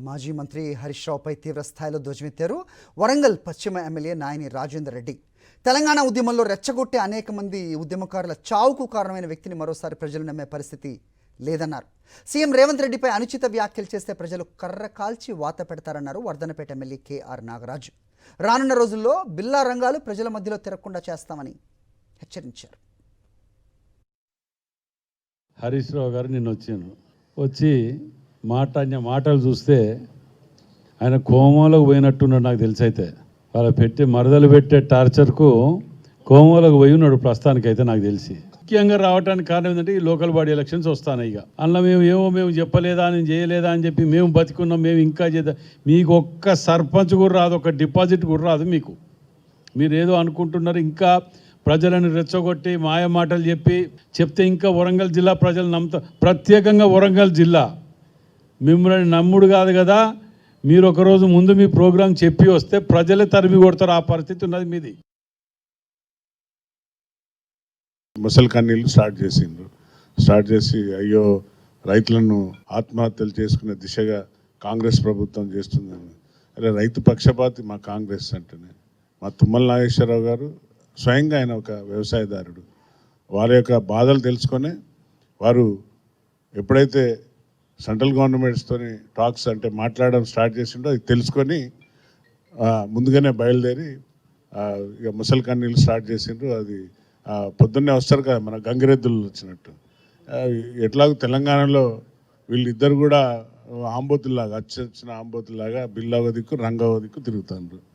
మాజీ మంత్రి హరీష్ రావుపై తీవ్ర స్థాయిలో ధ్వజమెత్తారు వరంగల్ పశ్చిమ ఎమ్మెల్యే నాయని రాజేందర్ రెడ్డి. తెలంగాణ ఉద్యమంలో రెచ్చగొట్టే అనేక మంది ఉద్యమకారుల చావుకు కారణమైన వ్యక్తిని మరోసారి ప్రజలు నమ్మే పరిస్థితి లేదన్నారు. సీఎం రేవంత్ రెడ్డిపై అనుచిత వ్యాఖ్యలు చేస్తే ప్రజలు కర్ర కాల్చి వాత పెడతారన్నారు వర్ధనపేట ఎమ్మెల్యే కేఆర్ నాగరాజు. రానున్న రోజుల్లో బిల్లా రంగాలు ప్రజల మధ్యలో తిరగకుండా చేస్తామని హెచ్చరించారు. హరీష్ రావు గారు నిన్న వచ్చి మాటలు చూస్తే ఆయన కోమలోకి పోయినట్టున్నాడు నాకు తెలిసి. అయితే వాళ్ళ మరదలు పెట్టే టార్చర్కు కోమలోకి పోయి ఉన్నాడు ప్రస్తుతానికైతే నాకు తెలిసి. ముఖ్యంగా రావడానికి కారణం ఏంటంటే ఈ లోకల్ బాడీ ఎలక్షన్స్ వస్తాను. ఇక అందులో మేము చెప్పలేదా నేను చేయలేదా అని చెప్పి మేము బతికున్నాం, మేము ఇంకా చేద్దాం. మీకు ఒక్క సర్పంచ్ కూడా రాదు, ఒక డిపాజిట్ కూడా రాదు. మీరు ఏదో అనుకుంటున్నారు. ఇంకా ప్రజలను రెచ్చగొట్టి మాయ మాటలు చెప్తే ఇంకా వరంగల్ జిల్లా ప్రజలు నమ్ముతారు. ప్రత్యేకంగా వరంగల్ జిల్లా మిమ్మల్ని నమ్ముడు కాదు కదా. మీరు ఒకరోజు ముందు మీ ప్రోగ్రాం చెప్పి వస్తే ప్రజలే తరిమి కొడతారు. ఆ పరిస్థితి ఉన్నది మీది. ముసలి కన్నీళ్ళు స్టార్ట్ చేసి అయ్యో రైతులను ఆత్మహత్యలు చేసుకునే దిశగా కాంగ్రెస్ ప్రభుత్వం చేస్తుందని. అదే రైతు పక్షపాతి మా కాంగ్రెస్ అంటేనే. మా తుమ్మల నాగేశ్వరరావు గారు స్వయంగా ఆయన ఒక వ్యవసాయదారుడు. వారి యొక్క బాధలు తెలుసుకొని వారు ఎప్పుడైతే సెంట్రల్ గవర్నమెంట్స్తో టాక్స్ అంటే మాట్లాడడం స్టార్ట్ చేసిండో అది తెలుసుకొని ముందుగానే బయలుదేరి ఇక ముసలి కన్నీళ్ళు స్టార్ట్ చేసిండ్రు. అది పొద్దున్నే వస్తారు కదా మన గంగిరెద్దులు వచ్చినట్టు. ఎట్లాగో తెలంగాణలో వీళ్ళిద్దరు కూడా ఆంబోతుల్లాగా వచ్చిన ఆంబోతుల్లాగా బిల్లా ఒక దిక్కు రంగా ఒక దిక్కు తిరుగుతారు.